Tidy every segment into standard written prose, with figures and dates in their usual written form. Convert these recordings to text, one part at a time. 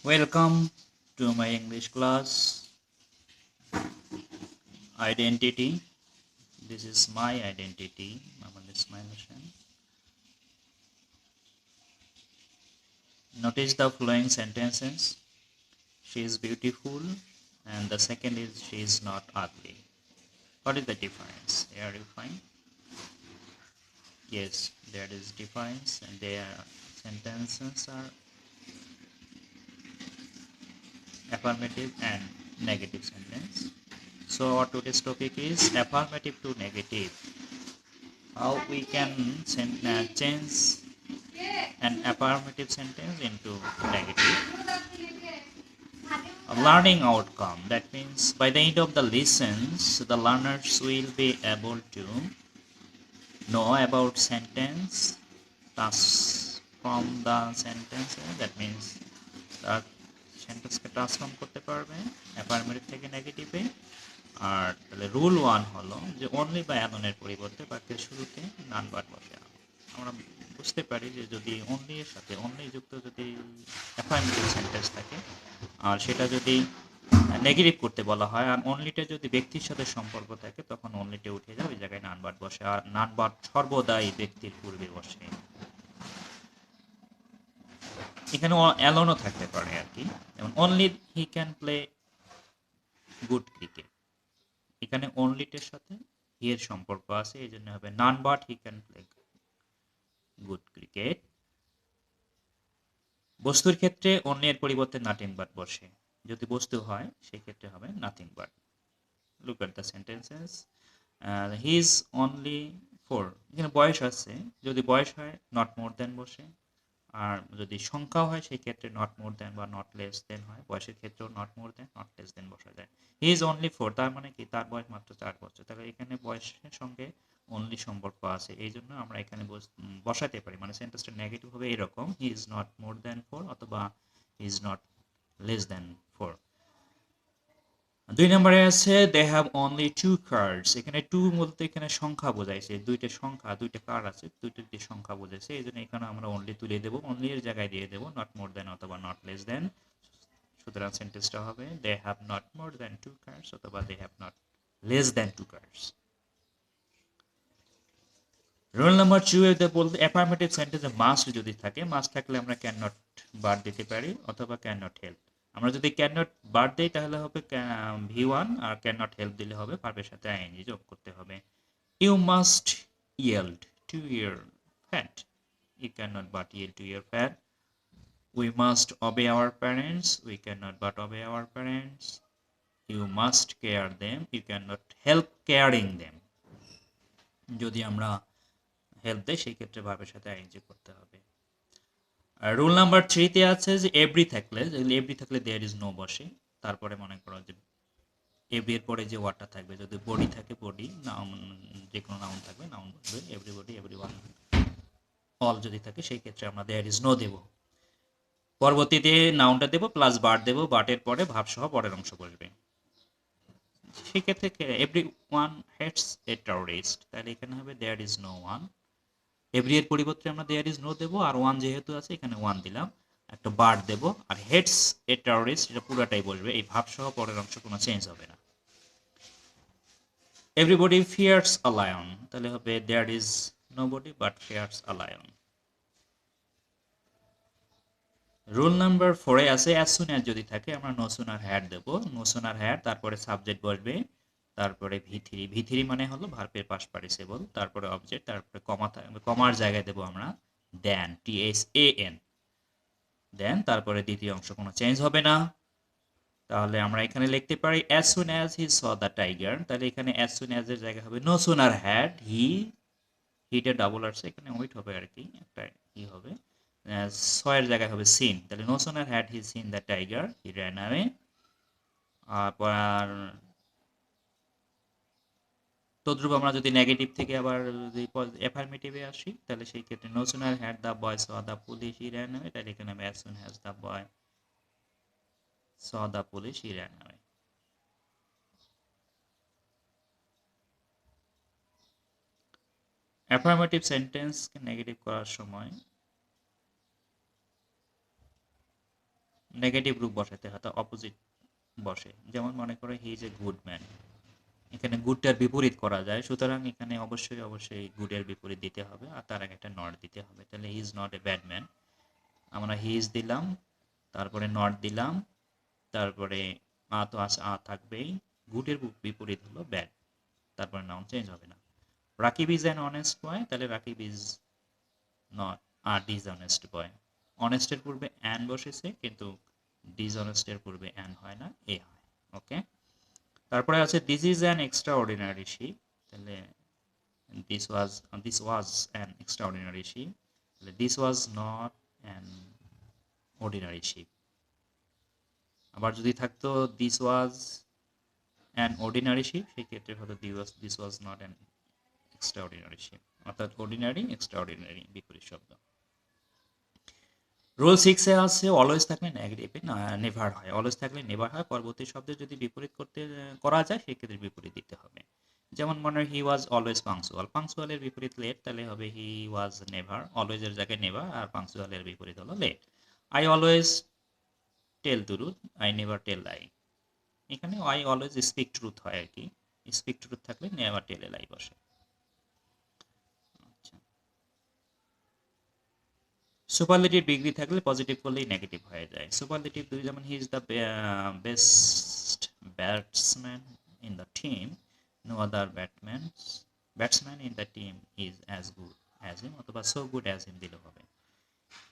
Welcome to my English class. Identity. This is my identity. Notice the following sentences. She is beautiful, and the second is she is not ugly. What is the difference? Are you fine? Yes, there is difference, and their sentences are affirmative and negative sentence. So our today's topic is affirmative to negative. How we can change an affirmative sentence into negative. A learning outcome, that means by the end of the lessons the learners will be able to know about sentence transform the sentence, that means তার সেন্টেন্সকে transform করতে পারবে affirmative থেকে নেগেটিভে। আর তাহলে rule one হলো যে only বা অ্যালনের পরিবর্তে বাক্যের শুরুতে নান বাট বসে। আমরা বুঝতে পারি যে যদি অনলি এর সাথে অনলি যুক্ত যদি অ্যাফার্মেটিভ সেন্টেন্স থাকে আর সেটা যদি নেগেটিভ করতে বলা হয় আর অনলিটা যদি ব্যক্তির সাথে সম্পর্ক থাকে তখন অনলিটা উঠে যায়, ওই জায়গায় নান বাট বসে। আর নান বাট সর্বদাই ব্যক্তির পূর্বে বসে। এখানে অ্যালোনও থাকতে পারে আর কি, যেমন only he can play good cricket. এখানে অনলিটের সাথে হি এর সম্পর্ক আছে, এই জন্য হবে none but he can play good cricket. বস্তুর ক্ষেত্রে অনলি এর পরিবর্তে নাথিং বাট বসে, যদি বস্তু হয় সেক্ষেত্রে হবে nothing but. Look at the sentences. He is only 4, এখানে বয়স আছে, যদি বয়স হয় নট মোর দেন বসে। আর যদি সংখ্যা হয় সেই ক্ষেত্রে নট মোর দেন বা নট লেস দেন হয়, বয়সের ক্ষেত্রেও not more than not less than বসা যায়। হি ইজ অনলি 4, তার মানে কি তার বয়স মাত্র 4 বছর, তাহলে এখানে বয়সের সঙ্গে অনলি সম্পর্ক আছে, এই জন্য আমরা এখানে বসাতে পারি, মানে সেন্টেন্সটা নেগেটিভ হবে এরকম, হি ইজ নট মোর দেন 4 অথবা হি ইজ নট লেস দেন 4। 2 নম্বরে আছে দে হ্যাভ অনলি 2 কার্ডস। এখানে 2 বলতে এখানে সংখ্যা বোঝাইছে, দুইটা সংখ্যা, দুইটা কার্ড আছে, দুইটা দিয়ে সংখ্যা বোঝাইছে, এই জন্য এখানে আমরা অনলি তুলে দেবো, অনলি এর জায়গায় দিয়ে দেবো নট মোর দেন অথবা নট লেস দেন। সুতরাং সেন্টেন্সটা হবে they have not more than 2 cards অথবা they have not less than 2 cards. Roll number 2 এতে বলতে অ্যাফার্মেটিভ সেন্টেন্সে মাস্ট যদি থাকে, মাস্ট থাকলে আমরা ক্যান নট বাদ দিতে পারি অথবা ক্যান নট হেল্প। আমরা যদি ক্যান নট বাদ দেই তাহলে হবে ভি1, আর ক্যান নট হেল্প দিলে হবে ভার্বের সাথে আইএনজি যোগ করতে হবে। You must yield to your fat, you cannot but yield to your fat. We must obey our parents, we cannot but obey our parents. You must care them, you cannot help caring them। যদি আমরা help দেয় সেই ক্ষেত্রে ভার্বের সাথে ING করতে হবে। আর rule number 3 তে আছে যে এভরি থাকলে, এভরি থাকলে দেয়ার ইজ নো বসে। তারপরে মনে করো যে এভরি এর পরে যে ওয়ার্ডটা থাকবে, যদি বডি থাকে বডি, নাউন যে কোনো নাউন থাকবে নাউন বলবে, এভরিবডি এভরিওয়ান অল যদি থাকে সেই ক্ষেত্রে আমরা দেয়ার ইজ নো দেব। পরবর্তীতে নাউনটা দেব প্লাস বার দেব, বাটের পরে ভাব সহ পরের অংশ বসবে। সেই ক্ষেত্রে every one hates a terrorist, তাহলে এখানে হবে there is no one. Every এর পরিবর্তে আমরা দেয়ার ইজ নো দেবো, আর ওয়ান যেহেতু আছে এখানে ওয়ান দিলাম, একটা বার দেবো, আর হেটস এ টেররিস্ট এটা পুরাটাই বসবে, এই ভাব সহ পরের অংশ কোনো চেঞ্জ হবে না। এভরিবডি ফিয়ার্স আ লায়ন, তাহলে হবে there is nobody but fears a lion. Rule number 4 এ আছে অ্যাজ সুন অ্যাজ যদি থাকে আমরা নো সুনার হ্যাড দেব, নো সুনার হ্যাড, তারপরে সাবজেক্ট বসবে, তারপরে ভি3 মানে হলো ভার্বের পাস্ট পার্টিসিপল, তারপরে অবজেক্ট, তারপরে কমা থাকবে, কমার জায়গায় দেব আমরা দেন, THAN, দেন তারপরে দ্বিতীয় অংশ কোনো চেঞ্জ হবে না। তাহলে আমরা এখানে লিখতে পারি as soon as he saw the tiger, তাহলে এখানে অ্যাজ সুন অ্যাজ এর জায়গায় হবে নো সুনার হ্যাড হি, হিটা ডাবল আসছে এখানে ওইট হবে আর কি, একটা ই হবে, ছয়ের জায়গায় হবে সিন, তাহলে no sooner had he seen the tiger he ran away. আর তদ্রুপ আমরা যদি নেগেটিভ থেকে আবার যদি অ্যাফার্মেটিভে আসি তাহলে সেই ক্ষেত্রে no sooner had the boy saw the police he ran away, তাহলে এখানে as soon has the boy saw the police he ran away. Affirmative সেন্টেন্সকে নেগেটিভ করার সময় নেগেটিভ রূপ বসাতে হয়, অপোজিট বসে। যেমন মনে করো he is a good man, এখানে গুডটার বিপরীত করা যায়, সুতরাং এখানে অবশ্যই গুডের বিপরীত দিতে হবে আর তার আগে একটা নট দিতে হবে। তাহলে he is not a bad man, আমরা হি ইজ দিলাম, তারপরে নট দিলাম, তারপরে তো আছে, থাকবেই। গুডের বিপরীত হলো ব্যাড, তারপরে নাউন চেঞ্জ হবে না। Rakib is an honest boy, তাহলে Rakib is not a dishonest boy. অনেস্টের পূর্বে অ্যান বসেছে, কিন্তু ডিসঅনেস্টের পূর্বে অ্যান হয় না, এ হয়। ওকে, তারপরে আছে this is an extraordinary ship, তাহলে this was an extraordinary ship, তাহলে this was not an ordinary ship. আবার যদি থাকতো this was an ordinary ship, সেই ক্ষেত্রে হতো this was not an extraordinary ship, অর্থাৎ অর্ডিনারি এক্সট্রা অর্ডিনারি বিপরীত শব্দ। রুল 6 এ আছে অলওয়েজ থাকলে নেগেটিভে নেভার হয়, অলওয়েজ থাকলে নেভার হয়। পরবর্তী শব্দে যদি বিপরীত করা যায় সেক্ষেত্রে বিপরীত দিতে হবে। যেমন মনে হয় হি ওয়াজ অলওয়েজ পাংচুয়াল, পাংচুয়ালের বিপরীত লেট, তাহলে হবে হি ওয়াজ নেভার, অলওয়েজ এর জায়গায় নেভার, আর পাংচুয়ালের বিপরীত হলো late. I always tell truth, I never tell lie, এখানে আই অলওয়েজ স্পিক ট্রুথ হয় আর কি, স্পিক ট্রুথ থাকলে নেভার টেল এ লাই বসে। সুপারলেটিভ ডিগ্রি থাকলে পজিটিভ করলেই নেগেটিভ হয়ে যায়। সুপারলেটিভ দুই, যেমন he is the best batsman in the team, no other batsman in the team is as good as him, অথবা সো গুড অ্যাজ হিম দিলে হবে।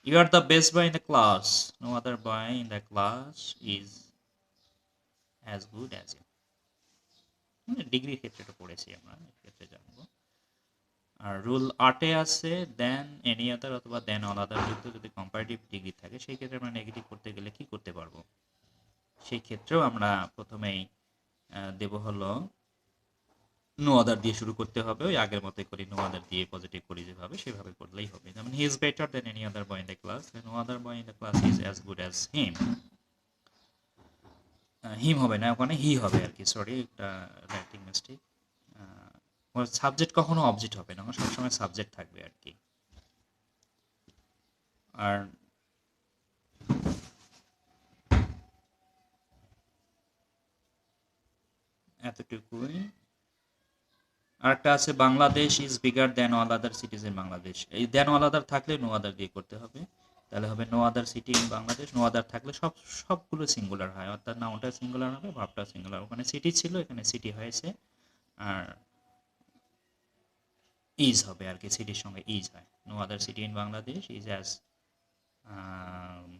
You are the best boy in the class, no other boy in the class is as good as him. ডিগ্রির ক্ষেত্রে এটা পড়েছি আমরা, ক্ষেত্রে জানবো। আর রুল 8 এ আছে দেন এনি আদার অথবা দেন অল আদার যুক্ত যদি কম্পারেটিভ ডিগ্রি থাকে, সেই ক্ষেত্রে আমরা নেগেটিভ করতে গেলে কি করতে পারবো? সেই ক্ষেত্রেও আমরা প্রথমেই দেব হলো নো আদার দিয়ে শুরু করতে হবে, ওই আগের মতোই করি, নো আদার দিয়ে পজিটিভ করি যেভাবে, সেভাবে করলেই হবে। যেমন he is better than any other boy in the class, no other boy in the class is as good as him. Him হবে না, ওখানে হি হবে আর কি, সরি, একটা রাইটিং মিস্টেক। সাবজেক্ট কখনো অবজেক্ট হবে না, সবসময় সাবজেক্ট থাকবে আর কি। আর এতটুকুই। আরেকটা আছে Bangladesh is bigger then all other cities in Bangladesh, এই দেন অল আদার থাকলে নো আদার দিয়ে করতে হবে, তাহলে হবে no other city in Bangladesh. No other থাকলে সবগুলো সিঙ্গুলার হয়, অর্থাৎ নাউনটা সিঙ্গুলার হবে, ভাবটা সিঙ্গুলার। ওখানে সিটি ছিল, এখানে সিটি হয়েছে, আর ইজ হবে আর কি, সিটির সঙ্গে ইজ হয়। No other city in Bangladesh is as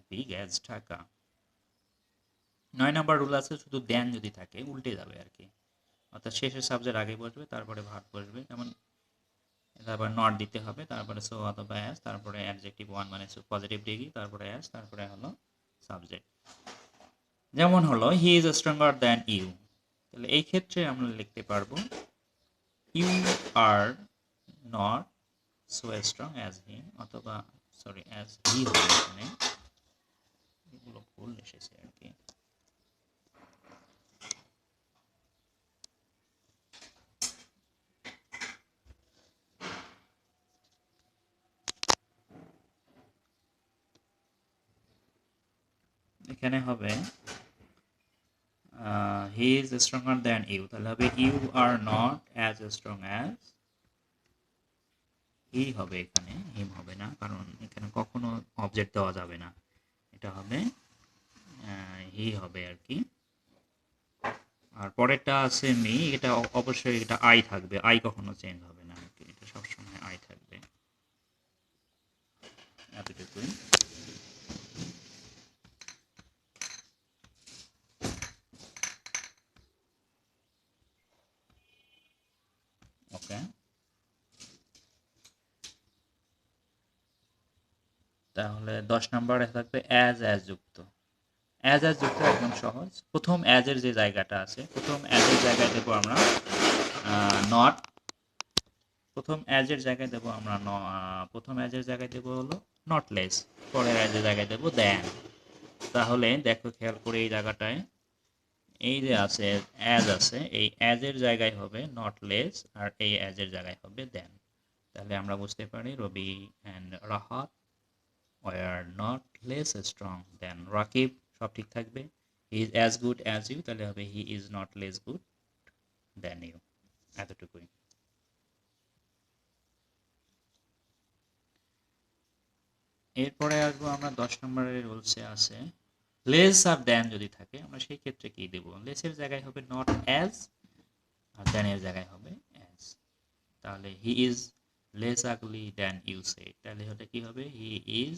big as Dhaka. 9 number rule আছে শুধু দেন যদি থাকে উল্টে যাবে আর কি, অর্থাৎ শেষের সাবজেক্ট আগে বসবে, তারপরে ভার্ব বসবে। যেমন তারপরে নট দিতে হবে, তারপরে সো অথবা অ্যাজ, তারপরে অ্যাডজেক্টিভ ওয়ান মানে পজিটিভ ডিগ্রি, তারপরে অ্যাজ, তারপরে হলো সাবজেক্ট। যেমন হলো he is stronger than you, তাহলে এই ক্ষেত্রে আমরা লিখতে পারবো you are not so strong as him, অথবা সরি অ্যাজ হি হবে এখানে, এগুলো ভুল এসেছে আর কি। এখানে হবে he is stronger than you, তাহলে হবে you are not as strong as he হবে, এখানে হিম হবে না, কারণ এখানে কখনো অবজেক্ট দেওয়া যাবে না, এটা হবে হি হবে আর কি। আর পরেরটা আছে মি, এটা অবশ্যই এটা আই থাকবে, আই কখনো চেঞ্জ হবে না আর কি, এটা সবসময় আই থাকবে, এতটুকুই। ওকে, তাহলে 10 নম্বরে থাকবে অ্যাজ যুক্ত। অ্যাজ যুক্ত একদম সহজ। প্রথম অ্যাজ এর যে জায়গাটা আছে, প্রথম অ্যাজ এর জায়গায় দেবো আমরা নট, প্রথম অ্যাজ এর জায়গায় দেবো আমরা প্রথম অ্যাজ এর জায়গায় দেবো হলো নট লেস, পরের অ্যাজ এর জায়গায় দেবো দেন। তাহলে দেখো খেয়াল করে এই জায়গাটায় এই যে আছে অ্যাজ আছে, এই অ্যাজ এর জায়গায় হবে নট লেস, আর এই অ্যাজ এর জায়গায় হবে দেন। তাহলে আমরা বুঝতে পারি Rabi and Rahat were not less strong than Rakib, সব ঠিক থাকবে। He is as good as you, তাহলে হবে he is not less good than you. এতটুকুই। এরপরে আসবো আমরা 10 নম্বরের রুলসে আছে লেস আর দেন যদি থাকে আমরা সেই ক্ষেত্রে কি দেব, লেসের জায়গায় হবে নট অ্যাজ আর দেনের জায়গায় হবে অ্যাজ। তাহলে he is less ugly than you said, তাহলে ওটা কি হবে, he is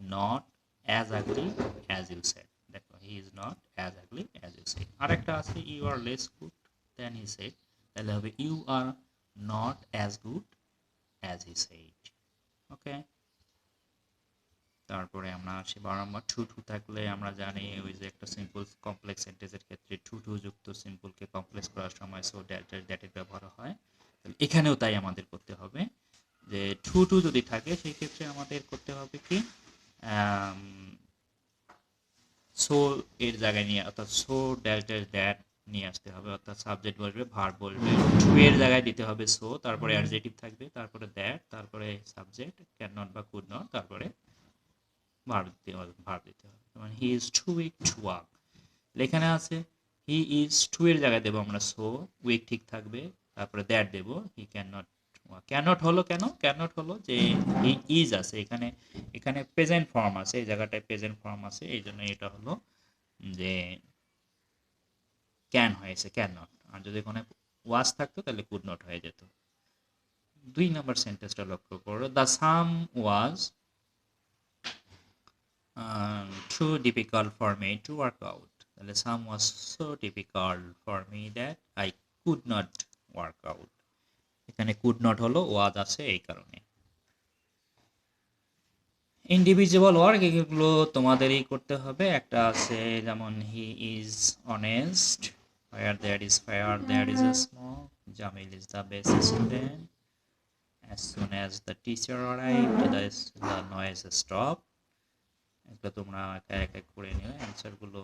not as ugly as you said. দেখো he is not as ugly as you said. আরেকটা আছে you are less good than he said, তাহলে হবে you are not as good as he said. Okay. তারপরে আমরা আসি 12 নম্বর two two থাকলে আমরা জানি ওই যে একটা সিম্পল কমপ্লেক্স সেন্টেন্সের ক্ষেত্রে টু টু যুক্ত সিম্পলকে কমপ্লেক্স করার সময় সো দ্যাটের ব্যবহার হয়। এখানেও তাই আমাদের করতে হবে যে টু টু যদি থাকে সেই ক্ষেত্রে আমাদের করতে হবে কি সো এর জায়গায় নিয়ে, অর্থাৎ সো দ্যাট নিয়ে আসতে হবে, অর্থাৎ সাবজেক্ট বসবে ভার্ব বলবে, টু এর জায়গায় দিতে হবে সো, তারপরে অ্যাডজেক্টিভ থাকবে, তারপরে দ্যাট, তারপরে সাবজেক্ট ক্যান নট বা কুড নট, তারপরে ভার্ব দিতে হবে। মানে he is too weak to walk, এখানে আছে হি ইজ টু এর জায়গায় দেবো আমরা সো, উইক ঠিক থাকবে, তারপরে দ্যাট দেবো, he can not walk. Can not হলো কেন, ক্যান নট হলো যে হি ইজ আছে এখানে, এখানে প্রেজেন্ট ফর্ম আছে, এই জায়গাটায় প্রেজেন্ট ফর্ম আছে, এই জন্য এটা হলো যে ক্যান হয়েছে, ক্যান নট। আর যদি এখানে ওয়াজ থাকতো তাহলে কুড নট হয়ে যেত। 2 নম্বর সেন্টেন্সটা লক্ষ্য করো, the some was too difficult for me to work out, তাহলে some was so difficult for me that I could not work out, এখানে could not হলো was আছে এই কারণে। ইন্ডিভিজুয়াল ওয়ার্ক এগুলো তোমাদেরই করতে হবে, একটা আছে যেমন he is honest, where there is fire there is a smoke, Jamil is the best student, as soon as the teacher arrived the noise stopped। এগুলো তোমরা এক এক করে নিও, অ্যান্সারগুলো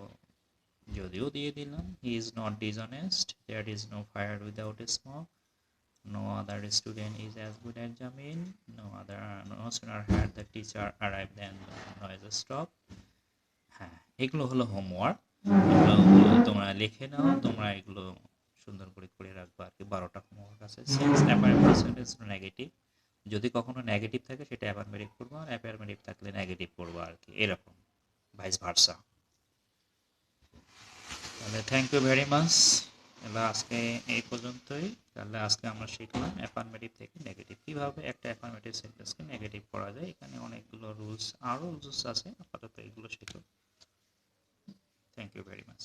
যদিও দিয়ে দিলাম। He is not dishonest, there is no fire without a smoke, no other student is as good as Jamil, no sooner had the teacher arrive than noise stop. হ্যাঁ, এগুলো হলো হোমওয়ার্ক, এগুলো তোমরা লিখে নাও, তোমরা এগুলো সুন্দর করে করে রাখবা আর কি। 12টা হোমওয়ার্ক আছে। সিন্স অ্যাফার্মেটিভ সেন্টেন্স নেগেটিভ, যদি কখনো নেগেটিভ থাকে সেটা অ্যাফার্মেটিভ করবো, আর অ্যাফার্মেটিভ থাকলে নেগেটিভ করবো আর কি, এরকম ভাইস ভার্সা। তাহলে থ্যাংক ইউ ভেরি মাচ। তাহলে আজকে এই পর্যন্তই। তাহলে আজকে আমরা শিখলাম অ্যাফার্মেটিভ থেকে নেগেটিভ, কীভাবে একটা অ্যাফার্মেটিভ সেন্টেন্সকে নেগেটিভ করা যায়। এখানে অনেকগুলো রুলস, আরও রুলস আছে, আপাতত এগুলো শিখো। Thank you very much.